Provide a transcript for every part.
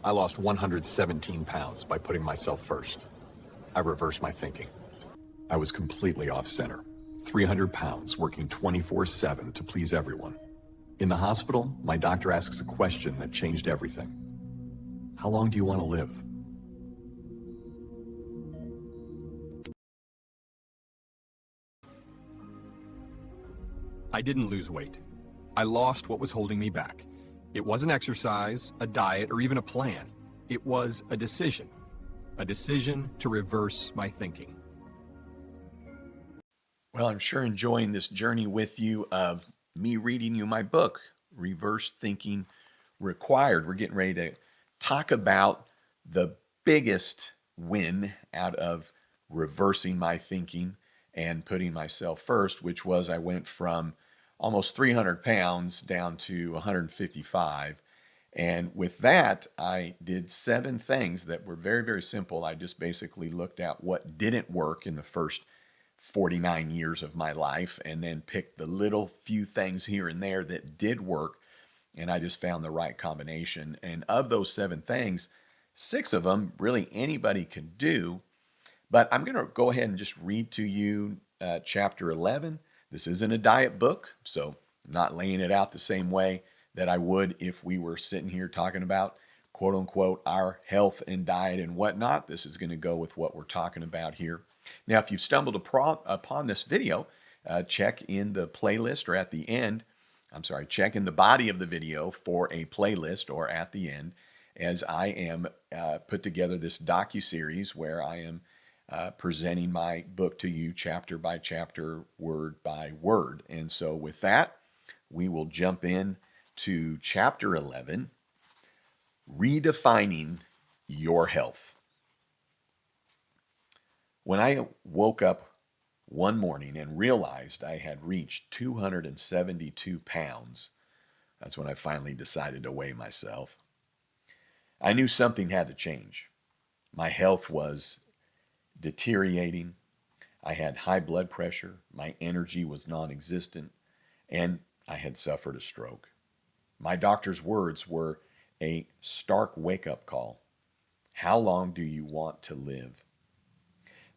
I lost 117 pounds by putting myself first. I reversed my thinking. I was completely off center. 300 pounds, working 24/7 to please everyone. In the hospital, my doctor asks a question that changed everything. How long do you want to live? I didn't lose weight. I lost what was holding me back. It wasn't exercise, a diet, or even a plan. It was a decision to reverse my thinking. Well, I'm sure enjoying this journey with you of me reading you my book, Reverse Thinking Required. We're getting ready to talk about the biggest win out of reversing my thinking and putting myself first, which was I went from almost 300 pounds down to 155. And with that, I did 7 things that were very, very simple. I just basically looked at what didn't work in the first 49 years of my life and then picked the little few things here and there that did work. And I just found the right combination. And of those 7 things, 6 of them really anybody can do. But I'm going to go ahead and just read to you chapter 11. This isn't a diet book, so I'm not laying it out the same way that I would if we were sitting here talking about, quote unquote, our health and diet and whatnot. This is going to go with what we're talking about here. Now, if you've stumbled upon this video, check in the playlist or at the end. Check in the body of the video for a playlist or at the end, as I am put together this docu-series where I am presenting my book to you chapter by chapter, word by word. And so with that, we will jump in to chapter 11, Redefining Your Health. When I woke up one morning and realized I had reached 272 pounds, that's when I finally decided to weigh myself. I knew something had to change. My health was deteriorating. I had high blood pressure. My energy was non-existent, and I had suffered a stroke. My doctor's words were a stark wake-up call. How long do you want to live?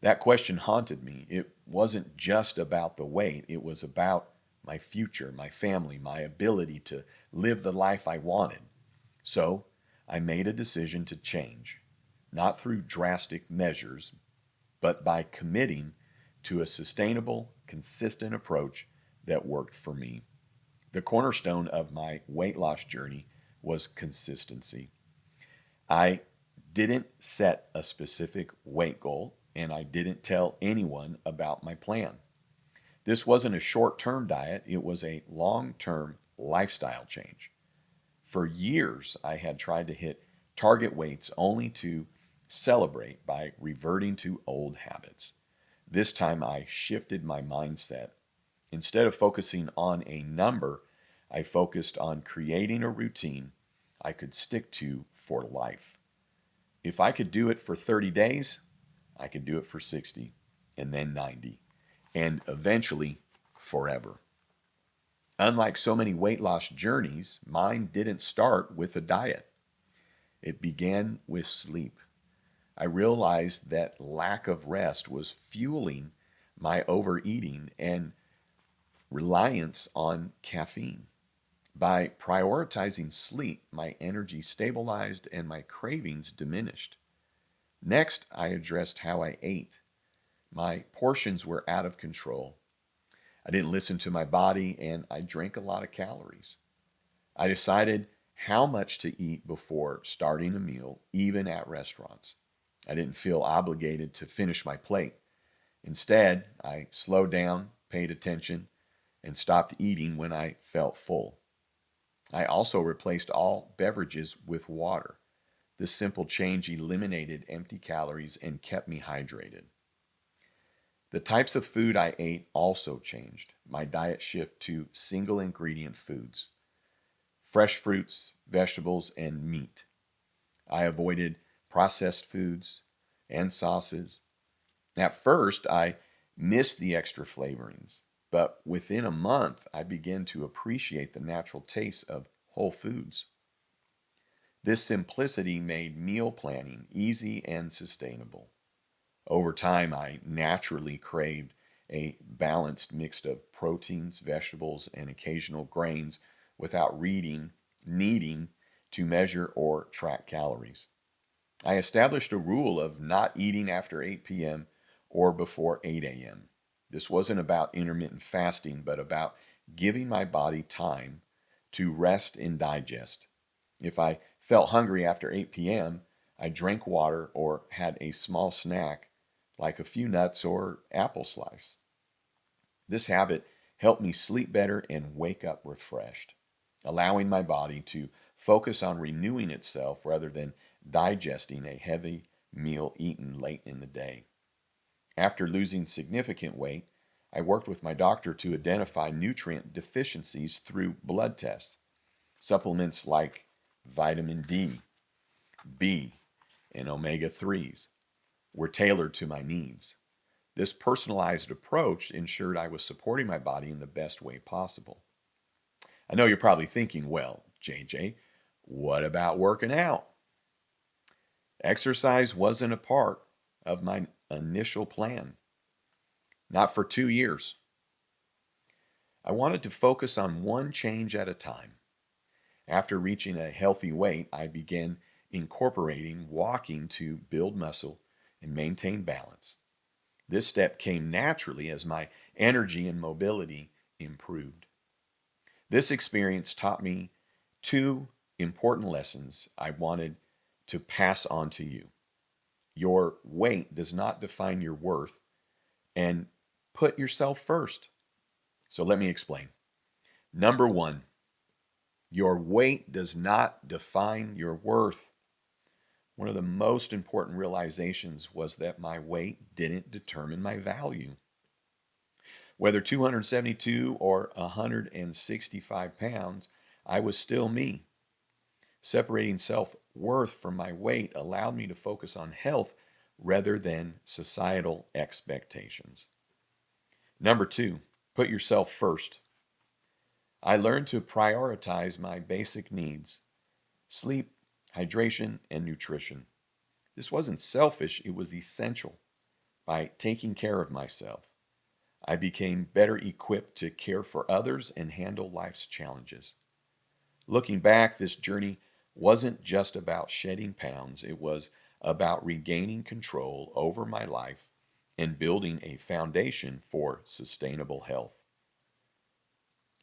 That question haunted me. It wasn't just about the weight. It was about my future, my family, my ability to live the life I wanted. So I made a decision to change, not through drastic measures, but by committing to a sustainable, consistent approach that worked for me. The cornerstone of my weight loss journey was consistency. I didn't set a specific weight goal, and I didn't tell anyone about my plan. This wasn't a short-term diet, it was a long-term lifestyle change. For years, I had tried to hit target weights only to celebrate by reverting to old habits. This time I shifted my mindset. Instead of focusing on a number, I focused on creating a routine I could stick to for life. If I could do it for 30 days, I could do it for 60, and then 90, and eventually forever. Unlike so many weight loss journeys, mine didn't start with a diet. It began with sleep. I realized that lack of rest was fueling my overeating and reliance on caffeine. By prioritizing sleep, my energy stabilized and my cravings diminished. Next, I addressed how I ate. My portions were out of control. I didn't listen to my body, and I drank a lot of calories. I decided how much to eat before starting a meal, even at restaurants. I didn't feel obligated to finish my plate. Instead, I slowed down, paid attention, and stopped eating when I felt full. I also replaced all beverages with water. This simple change eliminated empty calories and kept me hydrated. The types of food I ate also changed. My diet shifted to single ingredient foods, fresh fruits, vegetables, and meat. I avoided processed foods and sauces. At first, I missed the extra flavorings, but within a month, I began to appreciate the natural taste of whole foods. This simplicity made meal planning easy and sustainable. Over time, I naturally craved a balanced mix of proteins, vegetables, and occasional grains without needing to measure or track calories. I established a rule of not eating after 8 p.m. or before 8 a.m. This wasn't about intermittent fasting, but about giving my body time to rest and digest. If I felt hungry after 8 p.m., I drank water or had a small snack like a few nuts or apple slice. This habit helped me sleep better and wake up refreshed, allowing my body to focus on renewing itself rather than digesting a heavy meal eaten late in the day. After losing significant weight, I worked with my doctor to identify nutrient deficiencies through blood tests. Supplements like vitamin D, B, and omega 3s were tailored to my needs. This personalized approach ensured I was supporting my body in the best way possible. I know you're probably thinking, well, JJ, what about working out? Exercise wasn't a part of my initial plan, not for 2 years. I wanted to focus on one change at a time. After reaching a healthy weight, I began incorporating walking to build muscle and maintain balance. This step came naturally as my energy and mobility improved. This experience taught me two important lessons I wanted to pass on to you. Your weight does not define your worth, and put yourself first. So let me explain. Number one, your weight does not define your worth. One of the most important realizations was that my weight didn't determine my value. Whether 272 or 165 pounds, I was still me. Separating self-worth from my weight allowed me to focus on health rather than societal expectations. Number two, put yourself first. I learned to prioritize my basic needs: sleep, hydration, and nutrition. This wasn't selfish, it was essential. By taking care of myself, I became better equipped to care for others and handle life's challenges. Looking back, this journey wasn't just about shedding pounds, it was about regaining control over my life and building a foundation for sustainable health.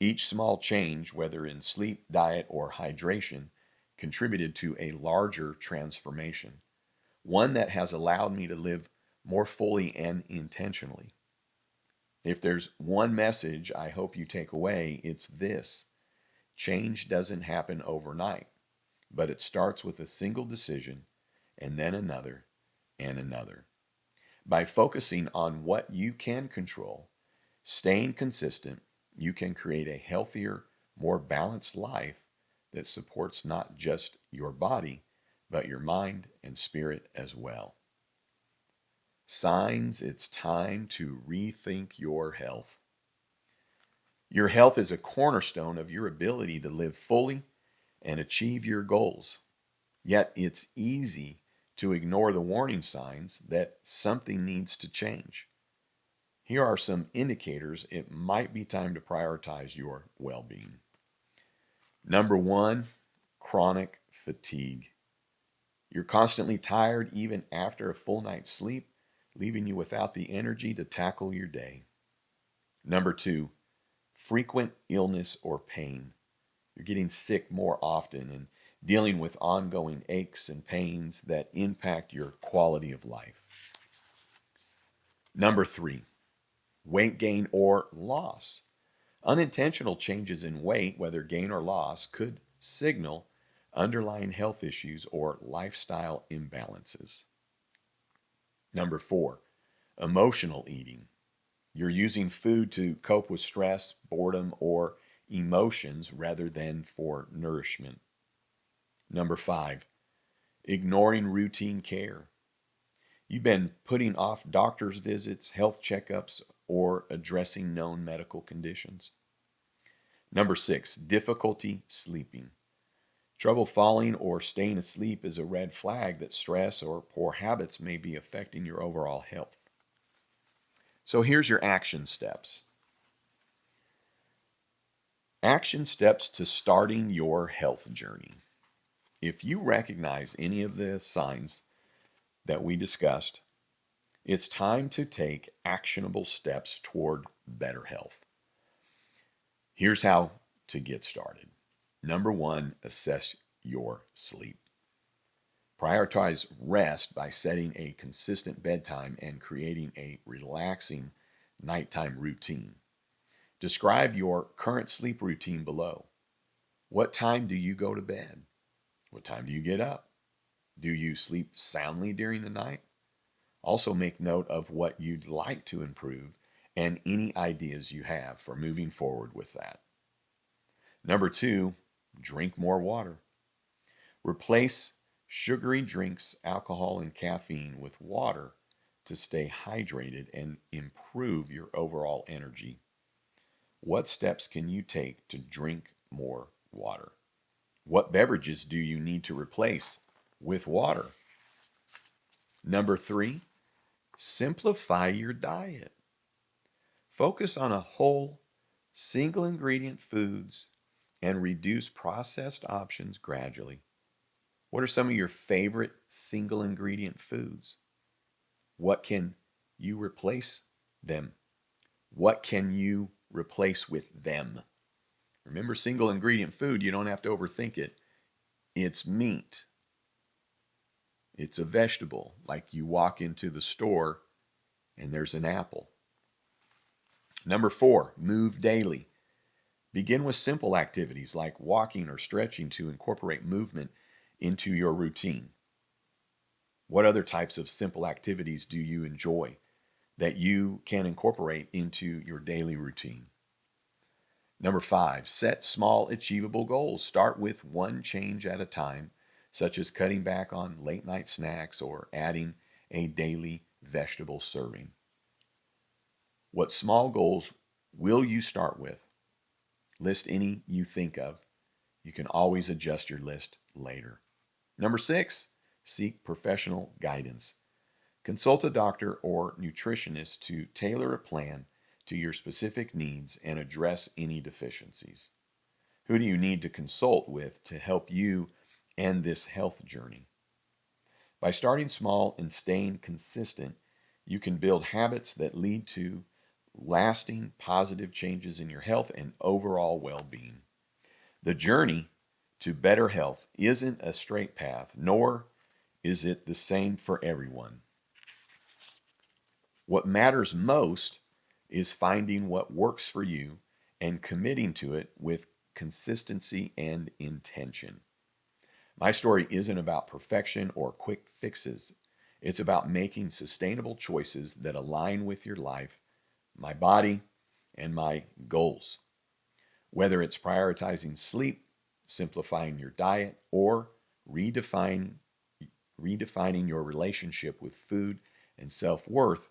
Each small change, whether in sleep, diet, or hydration, contributed to a larger transformation, one that has allowed me to live more fully and intentionally. If there's one message I hope you take away, it's this: change doesn't happen overnight, but it starts with a single decision and then another and another. By focusing on what you can control, staying consistent, you can create a healthier, more balanced life that supports not just your body, but your mind and spirit as well. Signs it's time to rethink your health. Your health is a cornerstone of your ability to live fully and achieve your goals. Yet it's easy to ignore the warning signs that something needs to change. Here are some indicators it might be time to prioritize your well-being. Number one, chronic fatigue. You're constantly tired even after a full night's sleep, leaving you without the energy to tackle your day. Number two, frequent illness or pain. You're getting sick more often and dealing with ongoing aches and pains that impact your quality of life. Number three, weight gain or loss. Unintentional changes in weight, whether gain or loss, could signal underlying health issues or lifestyle imbalances. Number four, emotional eating. You're using food to cope with stress, boredom, or emotions rather than for nourishment. Number five, ignoring routine care. You've been putting off doctor's visits, health checkups, or addressing known medical conditions. Number six, difficulty sleeping. Trouble falling or staying asleep is a red flag that stress or poor habits may be affecting your overall health. So here's your action steps. Action steps to starting your health journey. If you recognize any of the signs that we discussed, it's time to take actionable steps toward better health. Here's how to get started. Number 1, assess your sleep. Prioritize rest by setting a consistent bedtime and creating a relaxing nighttime routine. Describe your current sleep routine below. What time do you go to bed? What time do you get up? Do you sleep soundly during the night? Also make note of what you'd like to improve and any ideas you have for moving forward with that. Number 2, drink more water. Replace sugary drinks, alcohol, and caffeine with water to stay hydrated and improve your overall energy. What steps can you take to drink more water? What beverages do you need to replace with water? Number 3, simplify your diet. Focus on a whole, single ingredient foods and reduce processed options gradually. What are some of your favorite single ingredient foods? What can you replace them? What can you replace with them? Remember, single ingredient food, you don't have to overthink it. It's meat. It's a vegetable, like you walk into the store and there's an apple. Number 4, move daily. Begin with simple activities like walking or stretching to incorporate movement into your routine. What other types of simple activities do you enjoy that you can incorporate into your daily routine? Number 5, set small achievable goals. Start with one change at a time, such as cutting back on late night snacks or adding a daily vegetable serving. What small goals will you start with? List any you think of. You can always adjust your list later. Number 6, seek professional guidance. Consult a doctor or nutritionist to tailor a plan to your specific needs and address any deficiencies. Who do you need to consult with to help you end this health journey? By starting small and staying consistent, you can build habits that lead to lasting positive changes in your health and overall well-being. The journey to better health isn't a straight path, nor is it the same for everyone. What matters most is finding what works for you and committing to it with consistency and intention. My story isn't about perfection or quick fixes. It's about making sustainable choices that align with your life, my body, and my goals. Whether it's prioritizing sleep, simplifying your diet, or redefining your relationship with food and self-worth,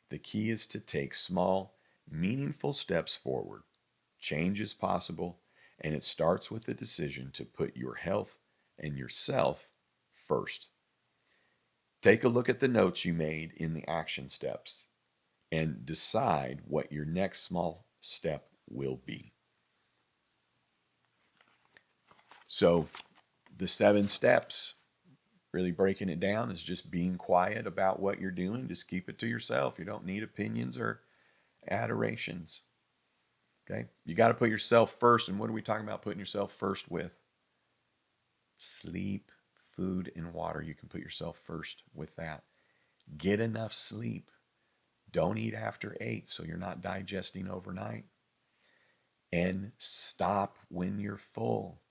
the key is to take small, meaningful steps forward. Change is possible, and it starts with the decision to put your health and yourself first. Take a look at the notes you made in the action steps and decide what your next small step will be. So, the 7 steps, really breaking it down, is just being quiet about what you're doing. Just keep it to yourself. You don't need opinions or adorations. Okay? You got to put yourself first. And what are we talking about putting yourself first with? Sleep, food, and water. You can put yourself first with that. Get enough sleep. Don't eat after 8 so you're not digesting overnight. And stop when you're full.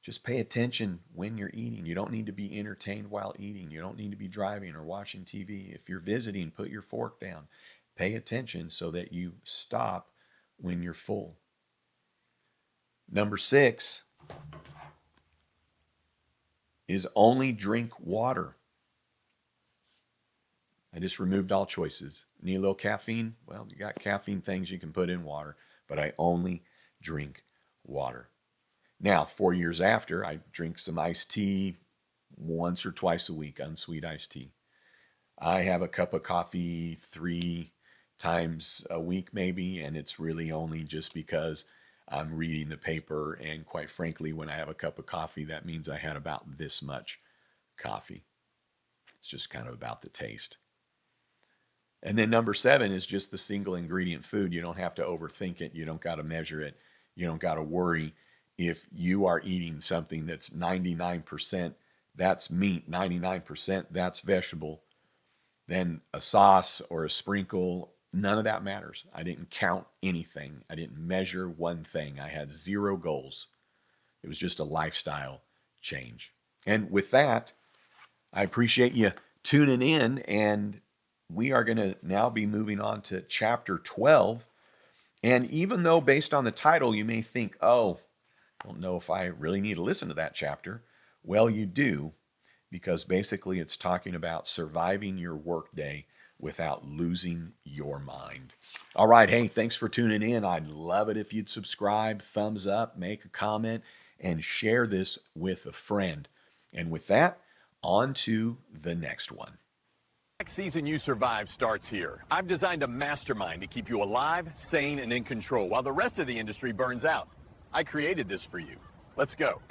Just pay attention when you're eating. You don't need to be entertained while eating. You don't need to be driving or watching TV. If you're visiting, put your fork down. Pay attention so that you stop when you're full. Number 6 is only drink water. I just removed all choices. Need a little caffeine? Well, you got caffeine things you can put in water, but I only drink water. Now, 4 years after, I drink some iced tea once or twice a week, unsweet iced tea. I have a cup of coffee 3 times a week maybe, and it's really only just because I'm reading the paper, and quite frankly, when I have a cup of coffee, that means I had about this much coffee. It's just kind of about the taste. And then number 7 is just the single ingredient food. You don't have to overthink it. You don't got to measure it. You don't got to worry. If you are eating something that's 99%, that's meat, 99%, that's vegetable, then a sauce or a sprinkle, none of that matters. I didn't count anything. I didn't measure one thing. I had 0 goals. It was just a lifestyle change. And with that, I appreciate you tuning in, and we are going to now be moving on to chapter 12. And even though based on the title, you may think, oh, I don't know if I really need to listen to that chapter. Well, you do, because basically it's talking about surviving your workday without losing your mind. All right, hey, thanks for tuning in. I'd love it if you'd subscribe, thumbs up, make a comment, and share this with a friend. And with that, on to the next one. Next season you survive starts here. I've designed a mastermind to keep you alive, sane, and in control while the rest of the industry burns out. I created this for you. Let's go.